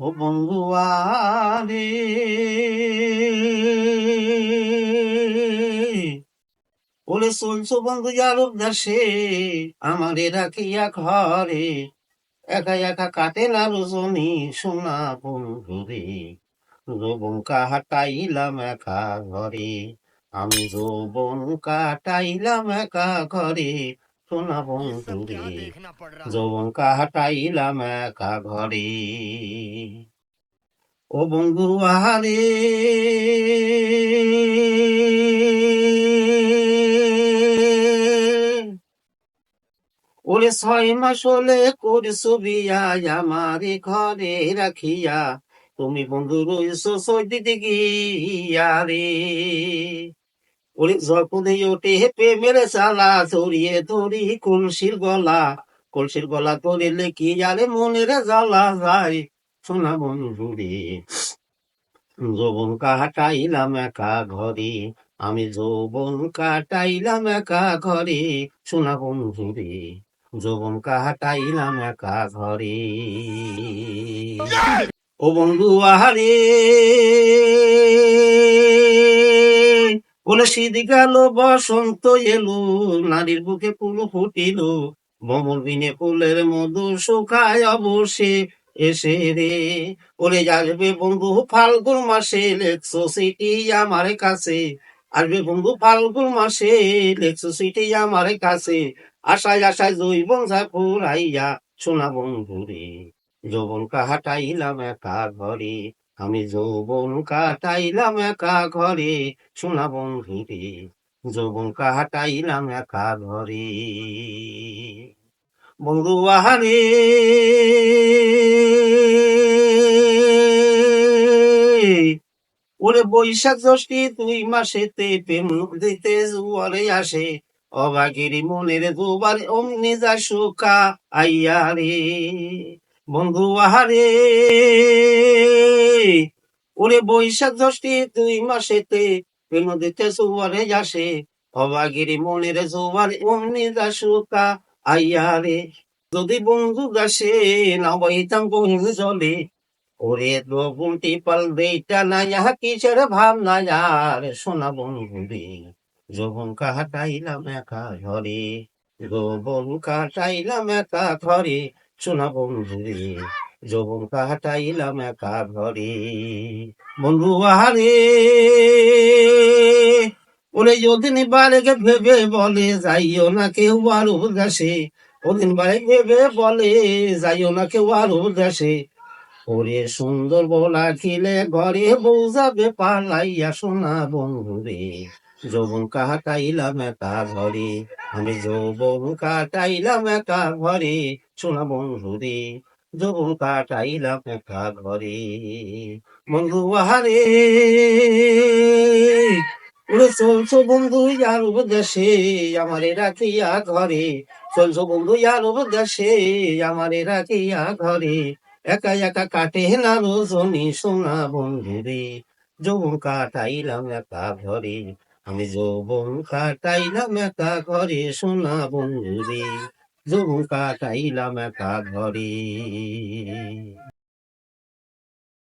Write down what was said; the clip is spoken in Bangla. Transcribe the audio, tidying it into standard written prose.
ও বন্ধু আরে ওরে চলছো বন্ধু যারব দেশে আমারে রাখিয়া ঘরে একা একা কাটে না রজনী সোনা বন্ধু রে যৌবন কাটাইলাম একা ঘরে আমি যৌবন কাটাইলাম একা ঘরে সোনা ये বন্ধু सब রে क्या देखना पड़ रहा है। যৌবন কাটাইলাম একা ঘরে ও বন্ধু আহারে ওরে 6 মাস হলে করছো বিয়া আমারে ঘরে রাখিয়া তুমি বন্ধু রইছো সৈদিতে গিয়া রে ওরে যখনই ওঠে প্রেমের চালা জড়িয়ে ধরি কলসির গলা ধরিলে কি আরে মনের জ্বালা যায় শোনা বন্ধু রে যৌবন কাটাইলাম একা ঘরে আমি যৌবন কাটাইলাম একা ঘরে সোনা বন্ধু রে যৌবন কাটাইলাম একা ঘরে ও বন্ধু আহারে বলে শীত গেল বসন্ত এলো নারীর বুকে ফুল ফুটিল ভ্রমর বিনে ফুলের মধু শুকায় অবশ্যে এসে রে ওরে আসবে বন্ধু ফাল্গুন মাসে লেখছো সিটি আমার কাছে আসবে বন্ধু ফাল্গুন মাসে লেখছো সিটি আমার কাছে আশায় আশায় জৈবন যা ফুরাইয়া সোনা বন্ধু রে যৌবন কাটাইলাম একা ঘরে আমি যৌবন কাটাইলাম একা ঘরে সোনা বন্ধু রে যৌবন কাটাইলাম একা ঘরে বন্ধু আহারে ওরে বৈশাখ জ্যৈষ্ঠী 2 মাসেতে প্রেম দিতে জুয়ারে আসে অবাগিরি মনের দুবার অমনি যা সুখা আইয়া রে বন্ধু আহারে ওরে বৈশাখ জ্যৈষ্ঠী 2 মাসেতে প্রেম দিতে জুয়ারে আসে অবাগিরি মনের জোয়ার অমনি যা সুখা আইয়া রে যদি বন্ধু গাছে না বইতাম বন্ধু জলে ওরে গুমটি পাল দেইটা না ইহা কিসের ভাবনা আর সোনা বন্ধু রে যৌবন কাটাইলাম একা ঘরে যৌবন কাটাইলাম একা ঘরে সোনা বন্ধু রে যৌবন কাটাইলাম একা ঘরে বন্ধু আহারে ওরে যদিন বারেকে ভেবে বলে যাইও না কেউ আর উদাসে ওদিন বারে ভেবে বলে যাইও না কেউ আর উদাসে ওরে সুন্দর বলা খিলে ঘরে বউ যাবে পালাইয়া সোনা বন্ধু রে যৌবন কাটাইলাম একা ঘরে আমি যৌবন কাটাইলাম একা ঘরে সোনা বন্ধু রে যৌবন কাটাইলাম একা ঘরে বন্ধু আহারে ওরে চলছো বন্ধু আর দেশে আমারে রাখিয়া ঘরে চলছো বন্ধু আর দেশে আমারে রাখিয়া ঘরে একা একা কাটে না রজনী সোনা বন্ধু রে যৌবন কাটাইলাম একা ঘরে আমি যৌবন কাটাইলাম একা ঘরে সোনা বন্ধু রে যৌবন কাটাইলাম একা ঘরে